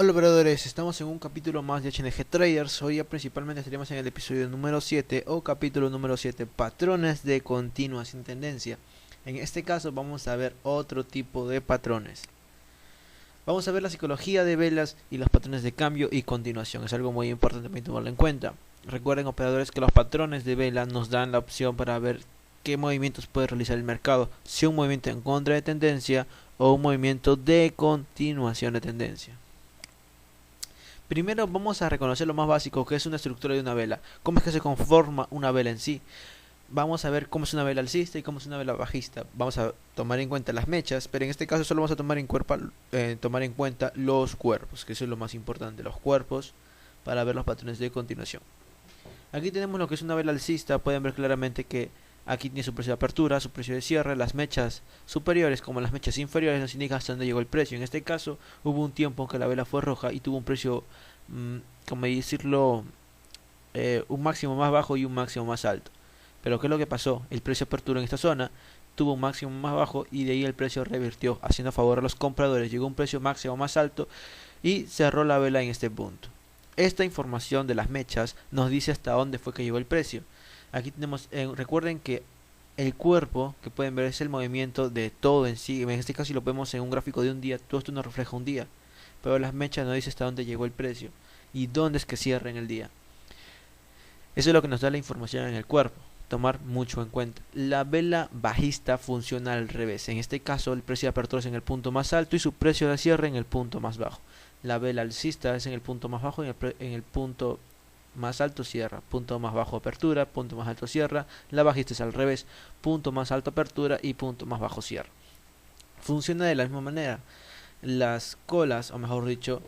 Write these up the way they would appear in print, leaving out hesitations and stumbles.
Hola operadores, estamos en un capítulo más de HNG Traders. Hoy ya principalmente estaremos en el episodio número 7 o capítulo número 7, patrones de continuación tendencia. En este caso vamos a ver otro tipo de patrones. Vamos a ver la psicología de velas y los patrones de cambio y continuación. Es algo muy importante también tomarlo en cuenta. Recuerden operadores que los patrones de vela nos dan la opción para ver qué movimientos puede realizar el mercado, si un movimiento en contra de tendencia o un movimiento de continuación de tendencia. Primero vamos a reconocer lo más básico, que es una estructura de una vela. ¿Cómo es que se conforma una vela en sí? Vamos a ver cómo es una vela alcista y cómo es una vela bajista. Vamos a tomar en cuenta las mechas, pero en este caso solo vamos a tomar en cuenta los cuerpos, que eso es lo más importante, los cuerpos, para ver los patrones de continuación. Aquí tenemos lo que es una vela alcista. Pueden ver claramente que aquí tiene su precio de apertura, su precio de cierre. Las mechas superiores como las mechas inferiores nos indican hasta dónde llegó el precio. En este caso hubo un tiempo en que la vela fue roja y tuvo un precio, como decirlo, un máximo más bajo y un máximo más alto. Pero ¿qué es lo que pasó? El precio de apertura en esta zona tuvo un máximo más bajo y de ahí el precio revirtió, haciendo a favor a los compradores. Llegó a un precio máximo más alto y cerró la vela en este punto. Esta información de las mechas nos dice hasta dónde fue que llegó el precio. Aquí tenemos, recuerden que el cuerpo que pueden ver es el movimiento de todo en sí. En este caso si lo vemos en un gráfico de un día, todo esto nos refleja un día, pero las mechas nos dice hasta dónde llegó el precio y dónde es que cierra en el día. Eso es lo que nos da la información en el cuerpo. Tomar mucho en cuenta. La vela bajista funciona al revés. En este caso el precio de apertura es en el punto más alto y su precio de cierre en el punto más bajo. La vela alcista es en el punto más bajo y en el punto más alto cierra. Punto más bajo apertura, punto más alto cierra. La bajista es al revés. Punto más alto apertura y punto más bajo cierra. Funciona de la misma manera. Las colas, o mejor dicho,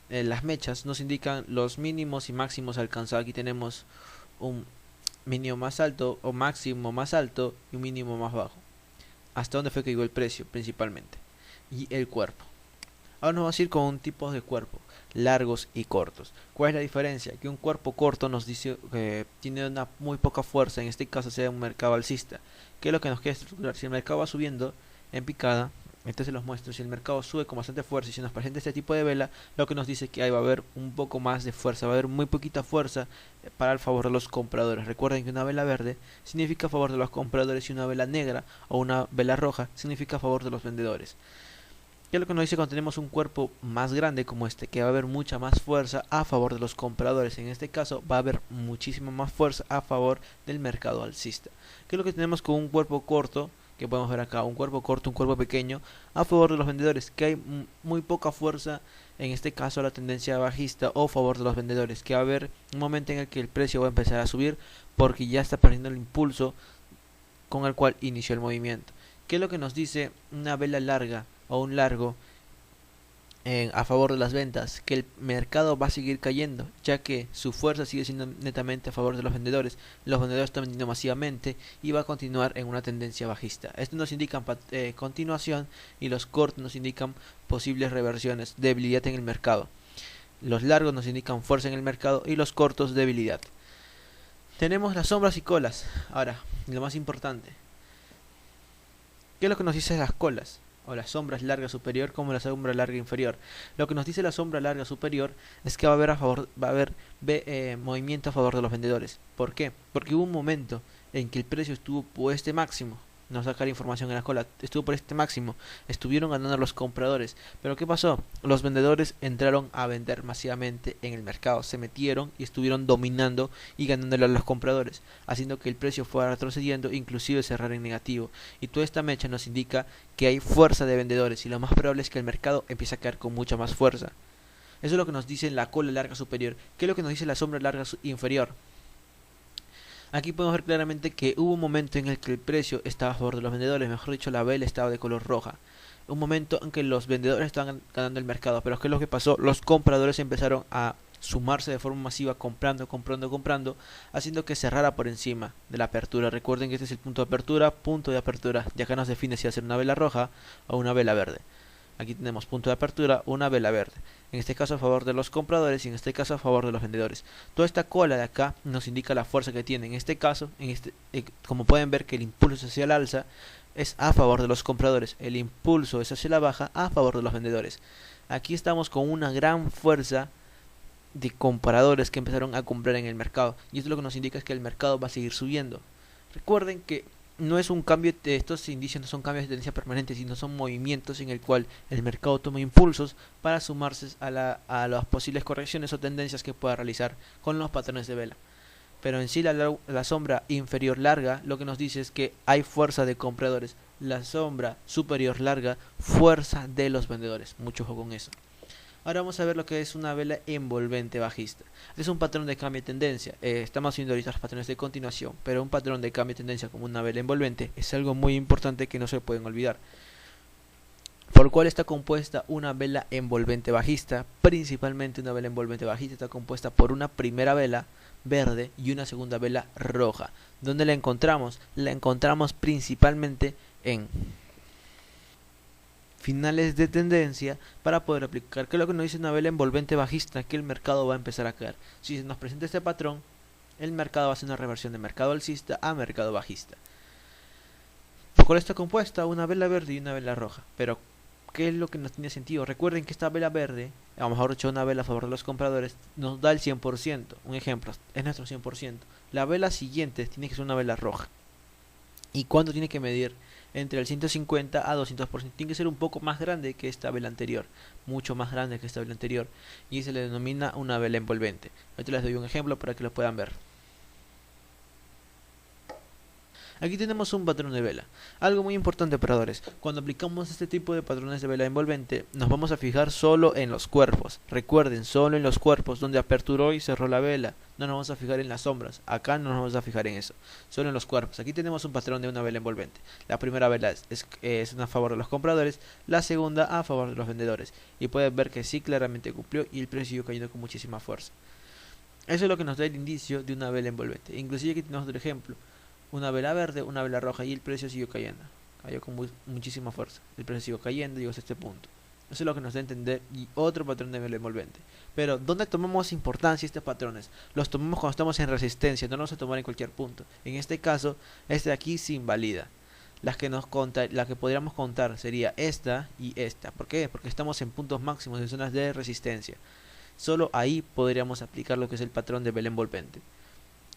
las mechas nos indican los mínimos y máximos alcanzados. Aquí tenemos un mínimo más alto o máximo más alto y un mínimo más bajo. Hasta dónde fue que llegó el precio principalmente. Y el cuerpo. Ahora nos vamos a ir con un tipo de cuerpo, largos y cortos. ¿Cuál es la diferencia? Que un cuerpo corto nos dice que tiene una muy poca fuerza, en este caso sea un mercado alcista. ¿Qué es lo que nos quiere estructurar? Si el mercado va subiendo en picada, entonces los muestro, si el mercado sube con bastante fuerza y si nos presenta este tipo de vela, lo que nos dice que ahí va a haber un poco más de fuerza, va a haber muy poquita fuerza para el favor de los compradores. Recuerden que una vela verde significa a favor de los compradores y una vela negra o una vela roja significa a favor de los vendedores. ¿Qué es lo que nos dice cuando tenemos un cuerpo más grande como este? Que va a haber mucha más fuerza a favor de los compradores. En este caso va a haber muchísima más fuerza a favor del mercado alcista. ¿Qué es lo que tenemos con un cuerpo corto? Que podemos ver acá, un cuerpo corto, un cuerpo pequeño a favor de los vendedores, que hay muy poca fuerza, en este caso la tendencia bajista o a favor de los vendedores, que va a haber un momento en el que el precio va a empezar a subir porque ya está perdiendo el impulso con el cual inició el movimiento. ¿Qué es lo que nos dice una vela larga o un largo a favor de las ventas? Que el mercado va a seguir cayendo, ya que su fuerza sigue siendo netamente a favor de los vendedores están vendiendo masivamente y va a continuar en una tendencia bajista. Esto nos indica continuación y los cortos nos indican posibles reversiones, debilidad en el mercado. Los largos nos indican fuerza en el mercado y los cortos debilidad. Tenemos las sombras y colas. Ahora, lo más importante, ¿qué es lo que nos dice las colas? O las sombras larga superior como la sombra larga inferior. Lo que nos dice la sombra larga superior es que va a haber movimiento a favor de los vendedores. ¿Por qué? Porque hubo un momento en que el precio estuvo por este máximo. Nos saca la información en la cola. Estuvo por este máximo. Estuvieron ganando los compradores. Pero ¿qué pasó? Los vendedores entraron a vender masivamente en el mercado. Se metieron y estuvieron dominando y ganándole a los compradores, haciendo que el precio fuera retrocediendo, inclusive cerrar en negativo. Y toda esta mecha nos indica que hay fuerza de vendedores y lo más probable es que el mercado empiece a caer con mucha más fuerza. Eso es lo que nos dice la cola larga superior. ¿Qué es lo que nos dice la sombra larga inferior? Aquí podemos ver claramente que hubo un momento en el que el precio estaba a favor de los vendedores, mejor dicho la vela estaba de color roja. Un momento en que los vendedores estaban ganando el mercado, pero ¿qué es lo que pasó? Los compradores empezaron a sumarse de forma masiva comprando, haciendo que cerrara por encima de la apertura. Recuerden que este es el punto de apertura, y acá nos define si hacer una vela roja o una vela verde. Aquí tenemos punto de apertura, una vela verde. En este caso a favor de los compradores y en este caso a favor de los vendedores. Toda esta cola de acá nos indica la fuerza que tiene. En este caso, como pueden ver que el impulso hacia el alza es a favor de los compradores. El impulso es hacia la baja a favor de los vendedores. Aquí estamos con una gran fuerza de compradores que empezaron a comprar en el mercado, y esto lo que nos indica es que el mercado va a seguir subiendo. Recuerden que no es un cambio, estos indicios no son cambios de tendencia permanentes, sino son movimientos en el cual el mercado toma impulsos para sumarse a las posibles correcciones o tendencias que pueda realizar con los patrones de vela. Pero en sí la sombra inferior larga lo que nos dice es que hay fuerza de compradores, la sombra superior larga, fuerza de los vendedores. Mucho ojo con eso. Ahora vamos a ver lo que es una vela envolvente bajista. Este es un patrón de cambio de tendencia. Estamos viendo ahorita los patrones de continuación, pero un patrón de cambio de tendencia como una vela envolvente es algo muy importante que no se pueden olvidar. ¿Por cuál está compuesta una vela envolvente bajista? Principalmente una vela envolvente bajista está compuesta por una primera vela verde y una segunda vela roja. ¿Dónde la encontramos? La encontramos principalmente en finales de tendencia para poder aplicar. ¿Qué es lo que nos dice una vela envolvente bajista? Que el mercado va a empezar a caer. Si se nos presenta este patrón, el mercado va a hacer una reversión de mercado alcista a mercado bajista. ¿Por cuál está compuesta? Una vela verde y una vela roja. Pero ¿qué es lo que nos tiene sentido? Recuerden que esta vela verde, a lo mejor hecho una vela a favor de los compradores, nos da el 100%. Un ejemplo, es nuestro 100%. La vela siguiente tiene que ser una vela roja. ¿Y cuánto tiene que medir? Entre el 150 a 200%. Tiene que ser un poco más grande que esta vela anterior. Mucho más grande que esta vela anterior. Y se le denomina una vela envolvente. Ahorita les doy un ejemplo para que lo puedan ver. Aquí tenemos un patrón de vela. Algo muy importante, operadores. Cuando aplicamos este tipo de patrones de vela envolvente, nos vamos a fijar solo en los cuerpos. Recuerden, solo en los cuerpos donde aperturó y cerró la vela. No nos vamos a fijar en las sombras. Acá no nos vamos a fijar en eso. Solo en los cuerpos. Aquí tenemos un patrón de una vela envolvente. La primera vela es a favor de los compradores. La segunda a favor de los vendedores. Y pueden ver que sí claramente cumplió y el precio siguió cayendo con muchísima fuerza. Eso es lo que nos da el indicio de una vela envolvente. Inclusive aquí tenemos otro ejemplo. Una vela verde, una vela roja y el precio siguió cayendo. Cayó con muchísima fuerza. El precio siguió cayendo y llegó hasta este punto. Eso es lo que nos da a entender y otro patrón de vela envolvente. Pero ¿dónde tomamos importancia estos patrones? Los tomamos cuando estamos en resistencia, no los vamos a tomar en cualquier punto. En este caso, este de aquí se invalida. La que podríamos contar sería esta y esta. ¿Por qué? Porque estamos en puntos máximos, en zonas de resistencia. Solo ahí podríamos aplicar lo que es el patrón de vela envolvente.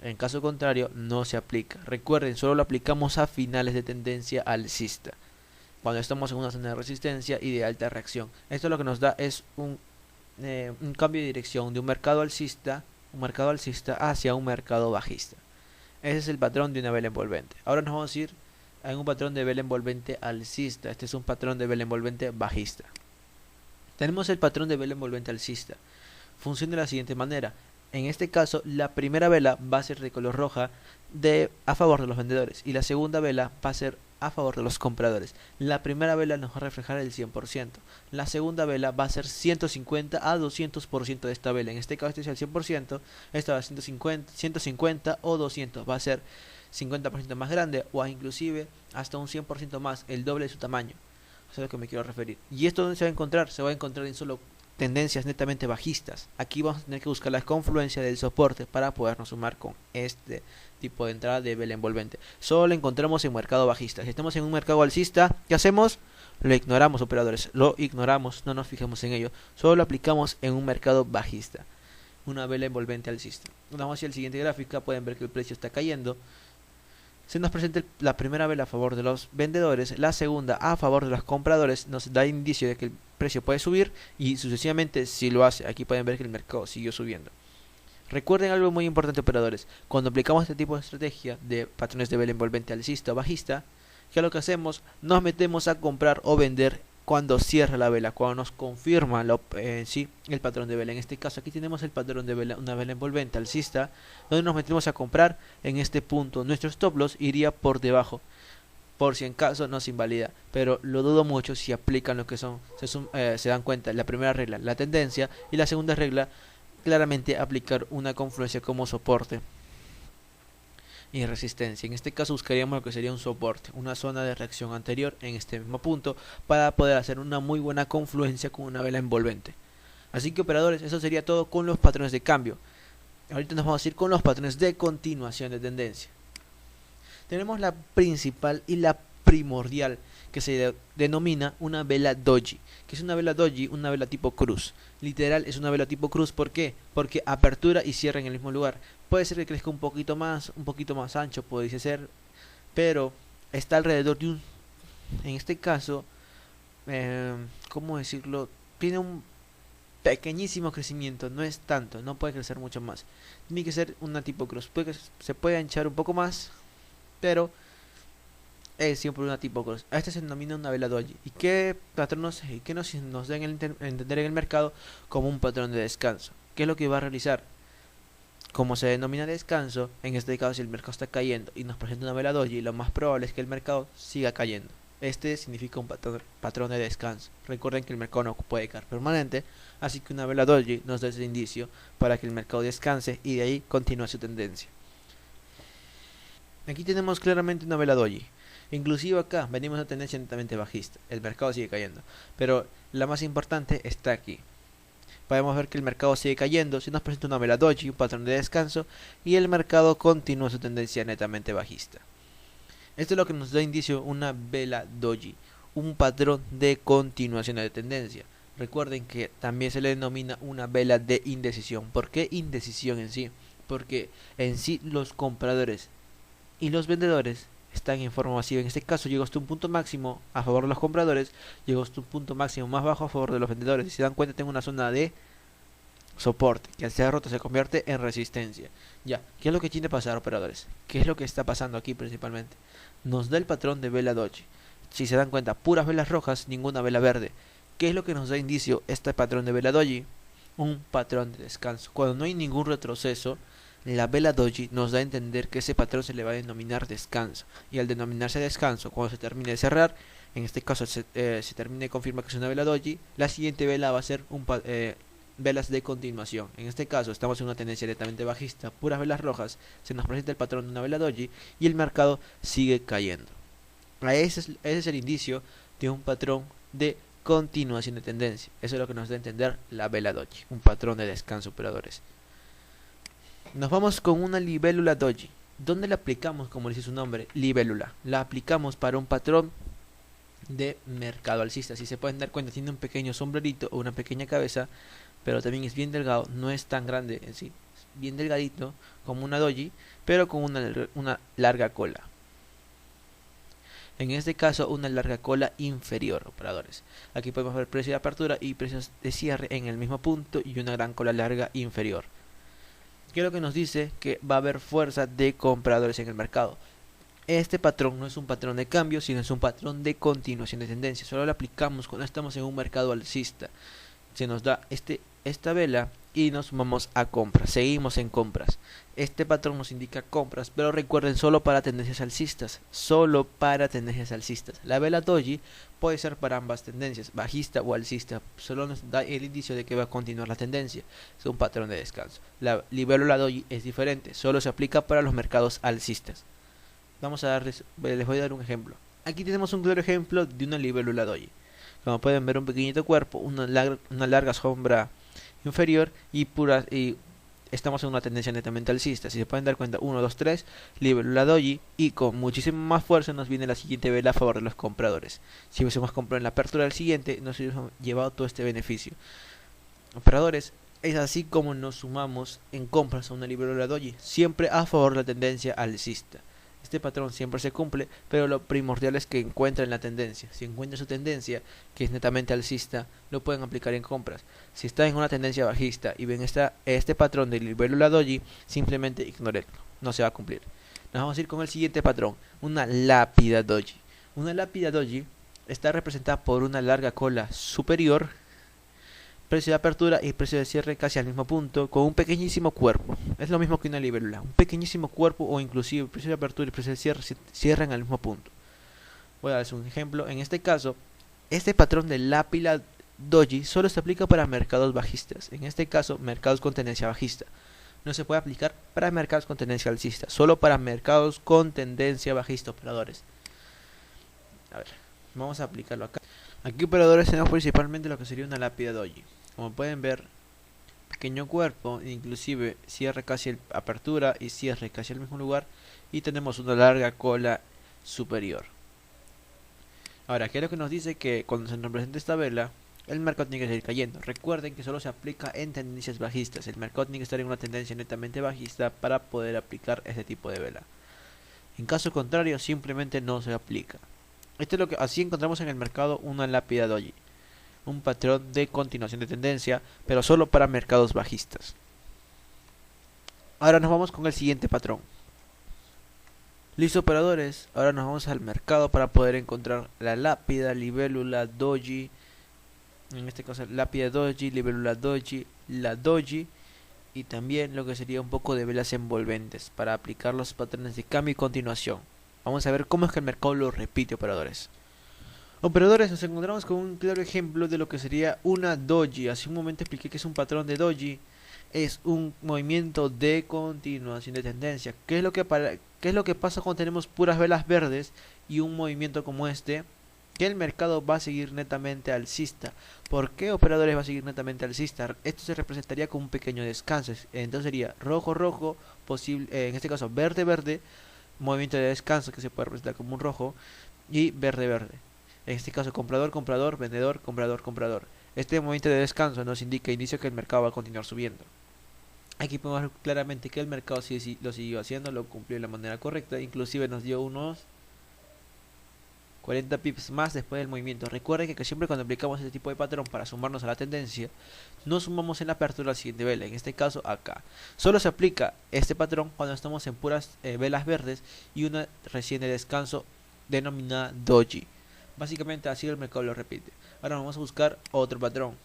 En caso contrario, no se aplica. Recuerden, solo lo aplicamos a finales de tendencia alcista, cuando estamos en una zona de resistencia y de alta reacción. Esto lo que nos da es un cambio de dirección de un mercado alcista hacia un mercado bajista. Ese es el patrón de una vela envolvente. Ahora nos vamos a ir a un patrón de vela envolvente alcista. Este es un patrón de vela envolvente bajista. Tenemos el patrón de vela envolvente alcista. Funciona de la siguiente manera. En este caso, la primera vela va a ser de color roja a favor de los vendedores y la segunda vela va a ser a favor de los compradores. La primera vela nos va a reflejar el 100%. La segunda vela va a ser 150 a 200% de esta vela. En este caso este es el 100%, esta va a ser 150 o 200. Va a ser 50% más grande o inclusive hasta un 100% más, el doble de su tamaño. Eso es a lo que me quiero referir. ¿Y esto dónde se va a encontrar? Se va a encontrar en solo tendencias netamente bajistas. Aquí vamos a tener que buscar la confluencia del soporte para podernos sumar con este tipo de entrada de vela envolvente. Solo lo encontramos en mercado bajista. Si estamos en un mercado alcista, ¿qué hacemos? Lo ignoramos, operadores. Lo ignoramos, no nos fijamos en ello. Solo lo aplicamos en un mercado bajista. Una vela envolvente alcista. Vamos hacia el siguiente gráfica. Pueden ver que el precio está cayendo. Se nos presenta la primera vela a favor de los vendedores, la segunda a favor de los compradores, nos da indicio de que el precio puede subir y sucesivamente si lo hace. Aquí pueden ver que el mercado siguió subiendo. Recuerden algo muy importante, operadores, cuando aplicamos este tipo de estrategia de patrones de vela envolvente alcista o bajista, ¿qué es lo que hacemos? Nos metemos a comprar o vender cuando cierra la vela, cuando nos confirma el patrón de vela. En este caso aquí tenemos el patrón de vela, una vela envolvente alcista, donde nos metemos a comprar en este punto. Nuestro stop loss iría por debajo, por si en caso nos invalida, pero lo dudo mucho si aplican lo que son, se dan cuenta. La primera regla, la tendencia, y la segunda regla, claramente aplicar una confluencia como soporte y resistencia. En este caso buscaríamos lo que sería un soporte, una zona de reacción anterior en este mismo punto para poder hacer una muy buena confluencia con una vela envolvente. Así que, operadores, eso sería todo con los patrones de cambio. Ahorita nos vamos a ir con los patrones de continuación de tendencia. Tenemos la principal y la primordial, que se denomina una vela doji. ¿Qué es una vela doji? Una vela tipo cruz. Literal es una vela tipo cruz. ¿Por qué? Porque apertura y cierra en el mismo lugar. Puede ser que crezca un poquito más ancho, puede ser, pero está alrededor de un, en este caso, ¿cómo decirlo? Tiene un pequeñísimo crecimiento, no es tanto, no puede crecer mucho más. Tiene que ser una tipo cruz. Se puede anchar un poco más, pero es siempre una tipo cruz. A este se denomina una vela doji. ¿Y qué patronos y qué nos den entender en el mercado como un patrón de descanso? ¿Qué es lo que va a realizar? Como se denomina descanso, en este caso si el mercado está cayendo y nos presenta una vela doji, lo más probable es que el mercado siga cayendo. Este significa un patrón de descanso. Recuerden que el mercado no puede caer permanente, así que una vela doji nos da ese indicio para que el mercado descanse y de ahí continúe su tendencia. Aquí tenemos claramente una vela doji. Inclusive acá venimos a una tendencia netamente bajista. El mercado sigue cayendo, pero la más importante está aquí. Podemos ver que el mercado sigue cayendo, si nos presenta una vela doji, un patrón de descanso, y el mercado continúa su tendencia netamente bajista. Esto es lo que nos da indicio una vela doji, un patrón de continuación de tendencia. Recuerden que también se le denomina una vela de indecisión. ¿Por qué indecisión en sí? Porque en sí los compradores y los vendedores están en forma masiva. En este caso llegó hasta un punto máximo a favor de los compradores, llegó hasta un punto máximo más bajo a favor de los vendedores. Si se dan cuenta, tengo una zona de soporte que al ser roto se convierte en resistencia. Ya, ¿qué es lo que tiene que pasar, operadores? ¿Qué es lo que está pasando aquí principalmente? Nos da el patrón de vela doji. Si se dan cuenta, puras velas rojas, ninguna vela verde. ¿Qué es lo que nos da indicio este patrón de vela doji? Un patrón de descanso. Cuando no hay ningún retroceso, la vela doji nos da a entender que ese patrón se le va a denominar descanso. Y al denominarse descanso, cuando se termine de cerrar, en este caso se termina de confirmar que es una vela doji, la siguiente vela va a ser velas de continuación. En este caso estamos en una tendencia netamente bajista, puras velas rojas, se nos presenta el patrón de una vela doji y el mercado sigue cayendo. Ese es el indicio de un patrón de continuación de tendencia. Eso es lo que nos da a entender la vela doji, un patrón de descanso, operadores. Nos vamos con una libélula doji. ¿Dónde la aplicamos? Como dice su nombre, libélula. La aplicamos para un patrón de mercado alcista. Si se pueden dar cuenta, tiene un pequeño sombrerito o una pequeña cabeza, pero también es bien delgado, no es tan grande en sí, es bien delgadito como una doji, pero con una larga cola. En este caso, una larga cola inferior, operadores. Aquí podemos ver precio de apertura y precios de cierre en el mismo punto y una gran cola larga inferior. ¿Qué es lo que nos dice? Que va a haber fuerza de compradores en el mercado. Este patrón no es un patrón de cambio, sino es un patrón de continuación de tendencia. Solo lo aplicamos cuando estamos en un mercado alcista. Se nos da esta vela y nos vamos a compras. Seguimos en compras. Este patrón nos indica compras, pero recuerden, solo para tendencias alcistas. Solo para tendencias alcistas. La vela doji puede ser para ambas tendencias, bajista o alcista. Solo nos da el indicio de que va a continuar la tendencia. Es un patrón de descanso. La libélula doji es diferente. Solo se aplica para los mercados alcistas. Les voy a dar un ejemplo. Aquí tenemos un claro ejemplo de una libélula doji. Como pueden ver, un pequeñito cuerpo, una larga sombra inferior y estamos en una tendencia netamente alcista. Si se pueden dar cuenta, 1, 2, 3, libélula doji, y con muchísima más fuerza nos viene la siguiente vela a favor de los compradores. Si hubiésemos comprado en la apertura del siguiente, nos hubiésemos llevado todo este beneficio. Operadores, es así como nos sumamos en compras a una libélula doji, siempre a favor de la tendencia alcista. Este patrón siempre se cumple, pero lo primordial es que encuentren la tendencia. Si encuentran su tendencia, que es netamente alcista, lo pueden aplicar en compras. Si están en una tendencia bajista y ven este patrón de libélula doji, simplemente ignorenlo, no se va a cumplir. Nos vamos a ir con el siguiente patrón, una lápida doji. Una lápida doji está representada por una larga cola superior, precio de apertura y precio de cierre casi al mismo punto, con un pequeñísimo cuerpo. Es lo mismo que una libélula, un pequeñísimo cuerpo, o inclusive precio de apertura y precio de cierre cierran al mismo punto. Voy a darles un ejemplo. En este caso, este patrón de lápida doji solo se aplica para mercados bajistas. En este caso, mercados con tendencia bajista. No se puede aplicar para mercados con tendencia alcista, solo para mercados con tendencia bajista, operadores. A ver, vamos a aplicarlo acá. Aquí, operadores, tenemos principalmente lo que sería una lápida doji. Como pueden ver, pequeño cuerpo, inclusive cierre casi apertura y cierre casi al mismo lugar, y tenemos una larga cola superior. Ahora, ¿qué es lo que nos dice? Que cuando se nos presente esta vela, el mercado tiene que seguir cayendo. Recuerden que solo se aplica en tendencias bajistas. El mercado tiene que estar en una tendencia netamente bajista para poder aplicar este tipo de vela. En caso contrario, simplemente no se aplica. Esto es lo que así encontramos en el mercado una lápida doji, un patrón de continuación de tendencia, pero solo para mercados bajistas. Ahora nos vamos con el siguiente patrón. Listo, operadores, ahora nos vamos al mercado para poder encontrar la lápida, libélula, doji, en este caso lápida doji, libélula doji, la doji, y también lo que sería un poco de velas envolventes para aplicar los patrones de cambio y continuación. Vamos a ver cómo es que el mercado lo repite, operadores. Operadores, nos encontramos con un claro ejemplo de lo que sería una doji. Hace un momento expliqué que es un patrón de doji. Es un movimiento de continuación de tendencia. ¿Qué es lo que pasa cuando tenemos puras velas verdes y un movimiento como este? Que el mercado va a seguir netamente alcista. ¿Por qué, operadores, va a seguir netamente alcista? Esto se representaría como un pequeño descanso. Entonces sería rojo rojo, posible, en este caso verde verde, movimiento de descanso que se puede representar como un rojo, y verde verde. En este caso comprador comprador, vendedor comprador comprador. Este movimiento de descanso nos indica inicio que el mercado va a continuar subiendo. Aquí podemos ver claramente que el mercado sí lo siguió haciendo, lo cumplió de la manera correcta, inclusive nos dio unos 40 pips más después del movimiento. Recuerden que siempre cuando aplicamos este tipo de patrón para sumarnos a la tendencia, no sumamos en la apertura al siguiente vela, en este caso acá. Solo se aplica este patrón cuando estamos en puras velas verdes y una recién de descanso denominada doji. Básicamente así el mercado lo repite. Ahora vamos a buscar otro patrón.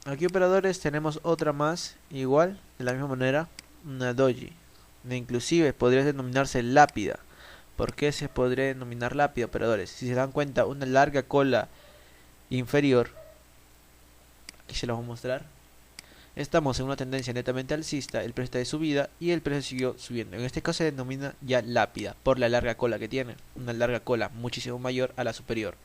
Aquí, operadores, tenemos otra más, igual, de la misma manera, una doji. Inclusive podría denominarse lápida. ¿Por qué se podría denominar lápida, operadores? Si se dan cuenta, una larga cola inferior, aquí se lo voy a mostrar. Estamos en una tendencia netamente alcista, el precio está de subida y el precio siguió subiendo. En este caso se denomina ya lápida, por la larga cola que tiene. Una larga cola muchísimo mayor a la superior.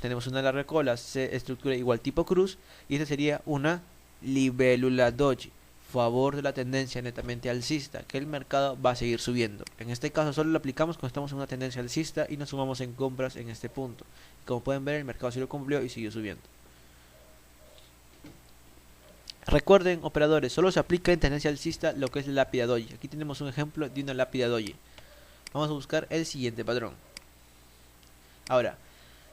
Tenemos una larga cola, se estructura igual tipo cruz, y esta sería una libélula doji, favor de la tendencia netamente alcista, que el mercado va a seguir subiendo. En este caso solo lo aplicamos cuando estamos en una tendencia alcista y nos sumamos en compras en este punto. Como pueden ver, el mercado sí lo cumplió y siguió subiendo. Recuerden, operadores, solo se aplica en tendencia alcista lo que es la lápida doji. Aquí tenemos un ejemplo de una lápida doji. Vamos a buscar el siguiente patrón. Ahora,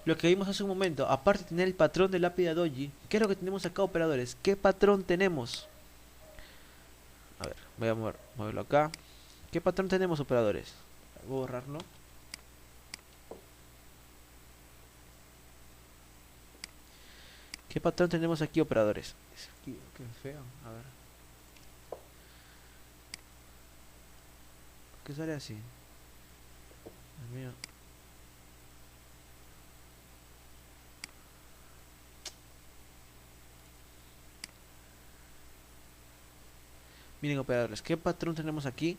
lo que vimos hace un momento, aparte de tener el patrón de lápida doji, ¿qué es lo que tenemos acá, operadores? ¿Qué patrón tenemos? A ver, voy a moverlo acá. ¿Qué patrón tenemos, operadores? Voy a borrarlo. ¿Qué patrón tenemos aquí, operadores? Es aquí, qué feo. A ver. ¿Por qué sale así? Dios mío. Miren, operadores, ¿qué patrón tenemos aquí?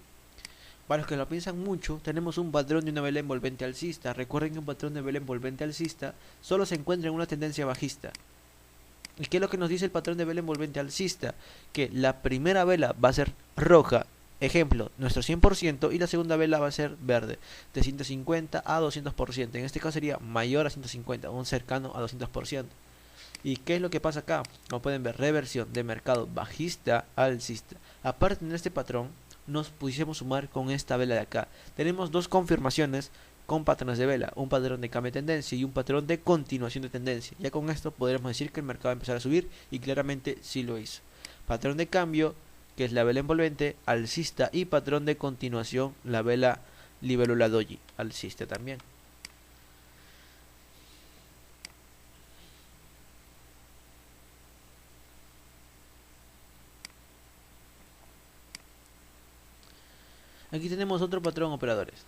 Para los que lo piensan mucho, tenemos un patrón de una vela envolvente alcista. Recuerden que un patrón de vela envolvente alcista solo se encuentra en una tendencia bajista. ¿Y qué es lo que nos dice el patrón de vela envolvente alcista? Que la primera vela va a ser roja, ejemplo, nuestro 100%, y la segunda vela va a ser verde, de 150 a 200%. En este caso sería mayor a 150, un cercano a 200%. ¿Y qué es lo que pasa acá? Como pueden ver, reversión de mercado bajista a alcista. Aparte de este patrón, nos pudiésemos sumar con esta vela de acá. Tenemos dos confirmaciones con patrones de vela, un patrón de cambio de tendencia y un patrón de continuación de tendencia. Ya con esto podremos decir que el mercado va a empezar a subir, y claramente sí lo hizo. Patrón de cambio, que es la vela envolvente, alcista, y patrón de continuación, la vela libélula doji, alcista también. Aquí tenemos otro patrón, operadores.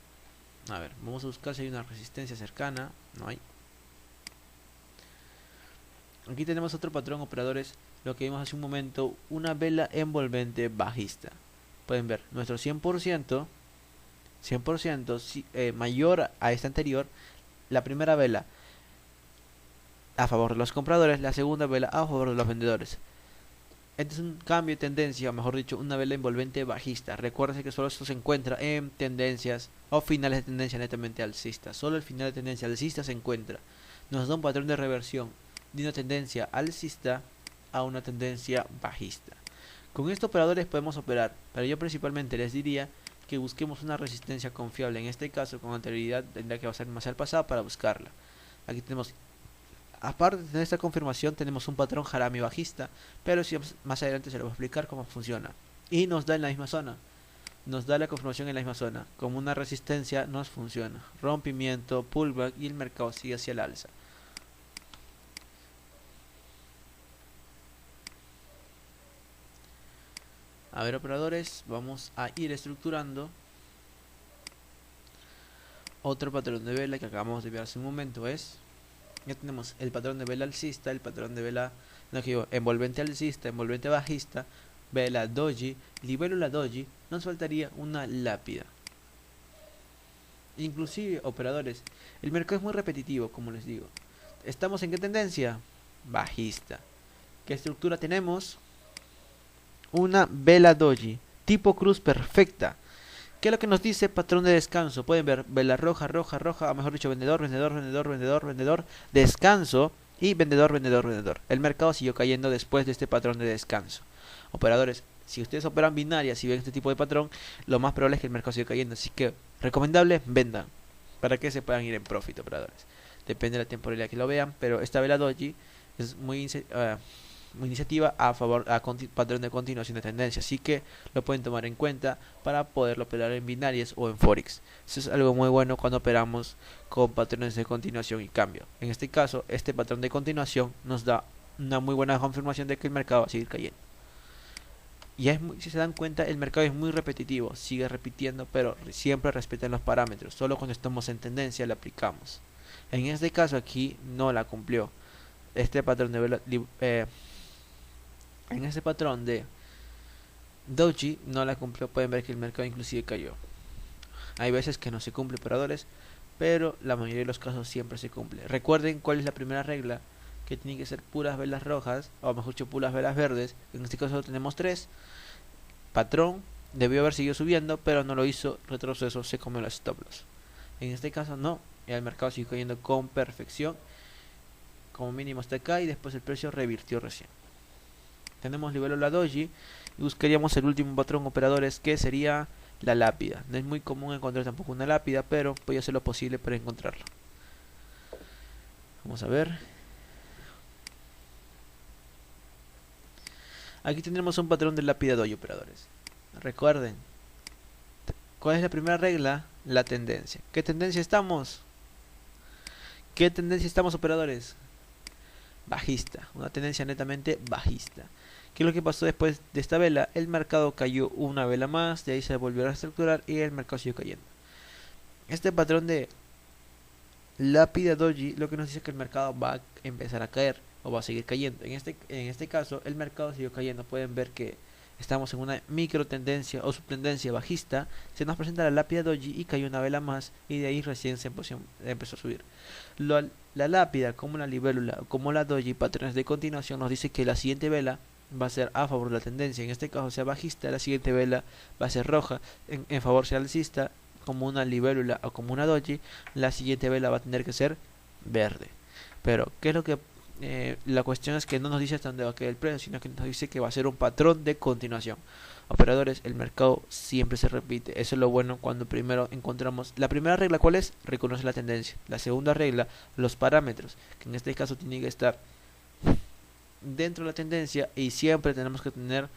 A ver, vamos a buscar si hay una resistencia cercana. No hay. Aquí tenemos otro patrón, operadores. Lo que vimos hace un momento, una vela envolvente bajista. Pueden ver, nuestro 100%, mayor a esta anterior. La primera vela a favor de los compradores, la segunda vela a favor de los vendedores. Este es un cambio de tendencia, o mejor dicho, una vela envolvente bajista. Recuerden que solo esto se encuentra en tendencias o finales de tendencia netamente alcistas. Solo el final de tendencia alcista se encuentra. Nos da un patrón de reversión de una tendencia alcista a una tendencia bajista. Con estos operadores podemos operar, pero yo principalmente les diría que busquemos una resistencia confiable. En este caso, con anterioridad tendría que basar más al pasado para buscarla. Aquí tenemos, aparte de esta confirmación, tenemos un patrón Harami bajista, pero si más adelante se lo voy a explicar cómo funciona. Y nos da en la misma zona, nos da la confirmación en la misma zona. Como una resistencia nos funciona, rompimiento, pullback y el mercado sigue hacia el alza. A ver, operadores, vamos a ir estructurando otro patrón de vela que acabamos de ver hace un momento. Ya tenemos el patrón de vela alcista, el patrón de vela envolvente alcista, envolvente bajista, vela doji, libélula doji. Nos faltaría una lápida. Inclusive, operadores, el mercado es muy repetitivo, como les digo. ¿Estamos en qué tendencia? Bajista. ¿Qué estructura tenemos? Una vela doji, tipo cruz perfecta. ¿Qué es lo que nos dice patrón de descanso? Pueden ver vela roja, roja, roja, o mejor dicho, vendedor, vendedor, vendedor, vendedor, vendedor, descanso y vendedor, vendedor, vendedor. El mercado siguió cayendo después de este patrón de descanso. Operadores, si ustedes operan binarias y ven este tipo de patrón, lo más probable es que el mercado siga cayendo. Así que, recomendable, vendan, para que se puedan ir en profit, operadores. Depende de la temporalidad que lo vean, pero esta vela doji es muy iniciativa a favor a patrón de continuación de tendencia, así que lo pueden tomar en cuenta para poderlo operar en binarias o en forex. Eso es algo muy bueno cuando operamos con patrones de continuación y cambio. En este caso, este patrón de continuación nos da una muy buena confirmación de que el mercado va a seguir cayendo. Y si se dan cuenta, el mercado es muy repetitivo, sigue repitiendo, pero siempre respetan los parámetros. Solo cuando estamos en tendencia le aplicamos. En este caso aquí no la cumplió. Este patrón de en este patrón de doji no la cumplió. Pueden ver que el mercado inclusive cayó. Hay veces que no se cumple, operadores, pero la mayoría de los casos siempre se cumple. Recuerden cuál es la primera regla, que tienen que ser puras velas rojas, o mejor dicho, puras velas verdes. En este caso tenemos 3. Patrón debió haber seguido subiendo, pero no lo hizo. Retroceso, se comió las stop loss. En este caso no, el mercado sigue cayendo con perfección, como mínimo hasta acá, y después el precio revirtió recién. Tenemos libélula doji y buscaríamos el último patrón, operadores, que sería la lápida. No es muy común encontrar tampoco una lápida, pero voy a hacer lo posible para encontrarlo. Vamos a ver. Aquí tendremos un patrón de lápida doji, operadores. Recuerden, ¿cuál es la primera regla? La tendencia. ¿Qué tendencia estamos? ¿Qué tendencia estamos, operadores? Bajista, una tendencia netamente bajista. ¿Qué es lo que pasó después de esta vela? El mercado cayó una vela más, de ahí se volvió a estructurar y el mercado siguió cayendo. Este patrón de lápida doji lo que nos dice que el mercado va a empezar a caer o va a seguir cayendo. En este caso el mercado siguió cayendo. Pueden ver que estamos en una micro tendencia o subtendencia bajista. Se nos presenta la lápida doji y cayó una vela más, y de ahí recién se empezó a subir. La lápida, como la libélula, como la doji, patrones de continuación, nos dice que la siguiente vela va a ser a favor de la tendencia. En este caso sea bajista, la siguiente vela va a ser roja, en favor sea alcista, como una libélula o como una doji. La siguiente vela va a tener que ser verde. Pero ¿qué es lo que la cuestión es que no nos dice hasta dónde va a quedar el precio, sino que nos dice que va a ser un patrón de continuación. Operadores, el mercado siempre se repite. Eso es lo bueno cuando primero encontramos. La primera regla, ¿cuál es? Reconoce la tendencia. La segunda regla, los parámetros, que en este caso tienen que estar dentro de la tendencia, y siempre tenemos que tener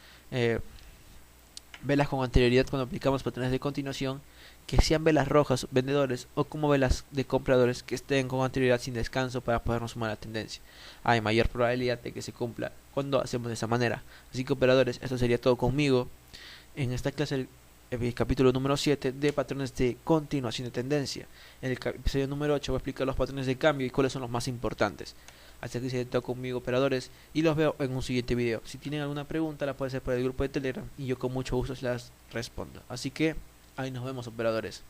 velas con anterioridad cuando aplicamos patrones de continuación, que sean velas rojas, vendedores, o como velas de compradores que estén con anterioridad sin descanso para podernos sumar a la tendencia. Hay mayor probabilidad de que se cumpla cuando hacemos de esa manera. Así que, operadores, esto sería todo conmigo en esta clase, el capítulo número 7 de patrones de continuación de tendencia. En el episodio número 8 voy a explicar los patrones de cambio y cuáles son los más importantes. Hasta aquí sería todo conmigo, operadores, y los veo en un siguiente video. Si tienen alguna pregunta la pueden hacer por el grupo de Telegram y yo con mucho gusto se las respondo. Así que ahí nos vemos, operadores.